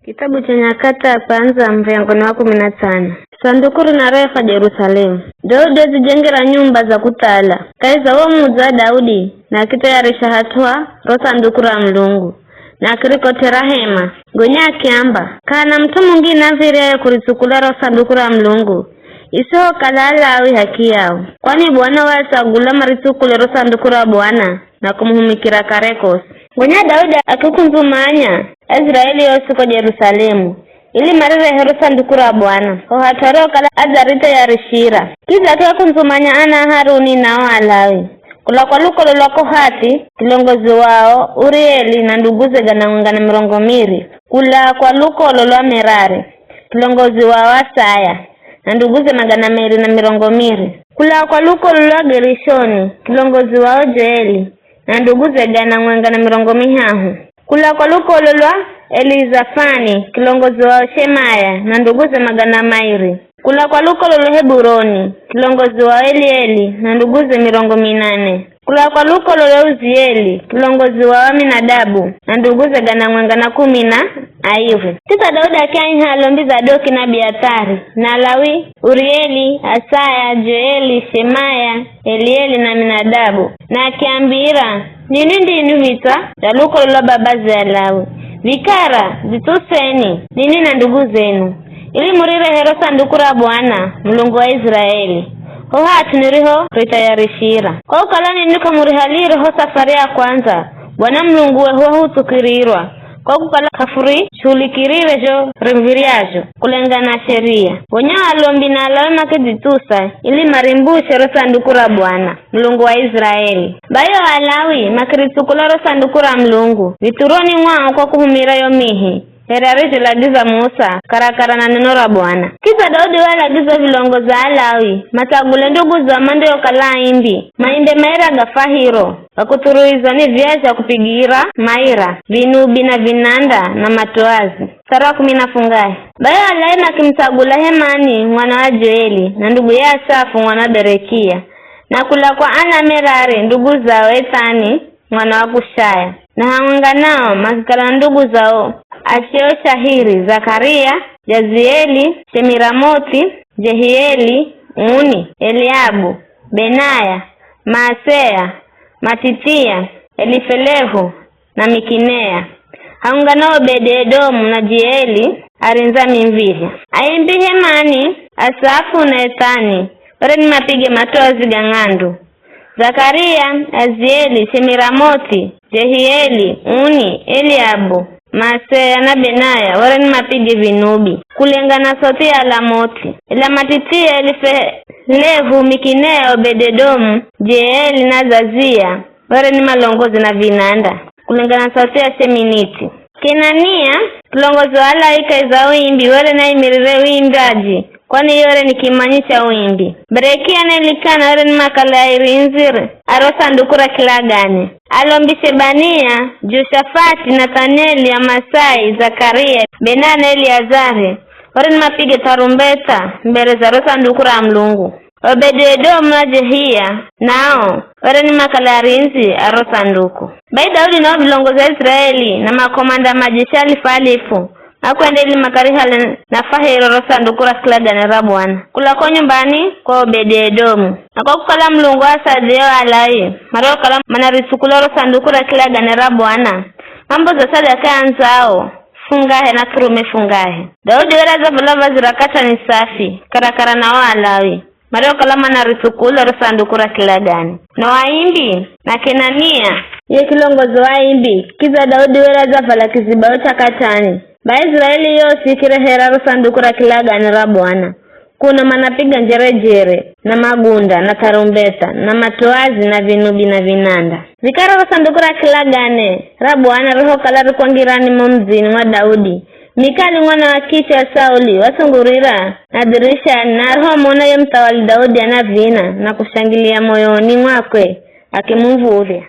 Kitabu cha Nyakati ya Kwanza mlango wa 15. Sanduku linarefa Yerusalemu. Daudi azijengera nyumba za kutala. Kaiza wa muza Daudi na kitayarisha hatua ro sanduku la Mulungu. Na kirikotera hema. Gonya akiamba kana mtu mwingine aviriayo kurisukula ro sanduku la Mulungu. Iso kalalawi haki yao. Kwani Bwana watagula marisukule ro sanduku la Bwana na kumuhumikira karekos. Gonya Daudi akikunzumanya Israeli yose kwa Yerusalemu ili marire hero sanduku la Bwana ohataro kala azarite ya rishira kiza kwa kunzumanya ana Haruni na Walawi kula kwa luko lako hati kilongozi wao Urieli na nduguze ganangana mirongo miri kula kwa luko lolo Merari kilongozi wao Asaya na nduguze magana miri na mirongo miri kula kwa luko lolo Gerishoni kilongozi wao Joeli na nduguze ganangana mirongo mihahu kula kwa luko lolo Elizafani kilongozi wa Shemaya na nduguze magana mairi kula kwa luko lolo Heburoni kilongozi wa Elieli na nduguze mirongo minane kula kwa luko lolo Uzieli kilongozi wa Aminadabu na nduguze ganangana 10 na Aivu. Tita Daudi akianya halombi za Doki na Abiathari na Lawi Urieli, Asaya, Joeli, Shemaya, Elieli na Aminadabu na akiambira nini ndinu vita ya luko lolo babazi ya Lawi vikara zituseni nini na ndugu zenu ili murire hero sanduku la Bwana Mulungu wa Israeli hati niriho ritayarishira kwa ukalani niko murihaliri ho safari ya kwanza Bwana Mulungu we hutukirirwa kwa kukala kafuri shulikirire jo rimviriajo kulengana sheria wonya alombi na alama kiditusa ili marimbushe ro sanduku la Bwana Mulungu wa Israeli bayo Walawi makiritukula ro sanduku la Mulungu vituroni mwao kwa kuhumira yomihi herarijo lagiza Musa karakara na neno la Bwana kisa Daudi walagiza vilongo za Alawi matagule ndugu za mande yokala imbi mainde maira gafahiro wakuturuiza ni viaja kupigira maira vinubi na vinanda na matoazi sara 10 fungai bayo Alawi makimtagula Hemani mwana wa Joeli na ndugu ya Asafu mwana Berekia na kula kwa Ana Merari ndugu zao Ethani mwana wa Kushaya na hawanga nao makikala ndugu zao Asheo Shahiri, Zakaria, Jazieli, Shemiramoti, Jehieli, Uni, Eliabu, Benaya, Maasea, Matitia, Elifelehu na Mikinea. Haunga nao Bededomu na Jieli, Arinzami mvihya. Aimbi Hemani, Asafu na Ethani, wale ni mapige matoazi gangandu. Zakaria, Azieli, Shemiramoti, Jehieli, Uni, Eliabu, Maasea na Benaya wale ni mapige vinubi kulengana sauti ya Lamoti ila Matitia Elifelehu Mikinea Obededomu Jeeli na Zazia wale ni malongozi na vinanda kulengana sauti ya Sheminiti Kenania kilongozi wa Alaika iza wimbi wale na imirire wimbaji kwani yore ni kimanyisha wimbi Berekia na Elikana wale ni makala ya irinzire aro sanduku la Kilagane alombi Shebania, Joshafati, Nathanieli, Amasai, Zakaria, Benana, Eliazari wale ni mapige tarumbeta mbele za ro sanduku la Mulungu Obededomu na Jehia nao wale ni makala ya rinzi aro sanduku bai Daudi nao vilongozi wa Israeli na makomanda majeshi alifalifu akwendeli makarihale na fahero ro sanduku la Kilagane la Bwana kula kwa nyumbani kwa Obededomu na kwa kukala Mulungu asadeo Alawi maro kala manaritukula ro sanduku la Kilagane la Bwana mambo za sadaka anzao fungahe na kurume fungahe Daudi weraza vulava zirakata ni safi karakara na Walawi maro kala manaritukula ro sanduku la Kilagane na waimbi na Kenania ye kilongozi waimbi kiza Daudi weraza vala kizibao chakatani Baisraeli yose kirehera ro sanduku la Kilagane la Bwana kuna manapiga njerejere na magunda na tarumbeta na matoazi na vinubi na vinanda vikara ro sanduku la Kilagane la Bwana roho kala rikwangirani mumzini wa Daudi Mikali mwana wa Kisha Sauli wasungurira na dirisha na roho mwana ya mtawali Daudi anavina na kushangilia moyoni mwakwe akimumvuria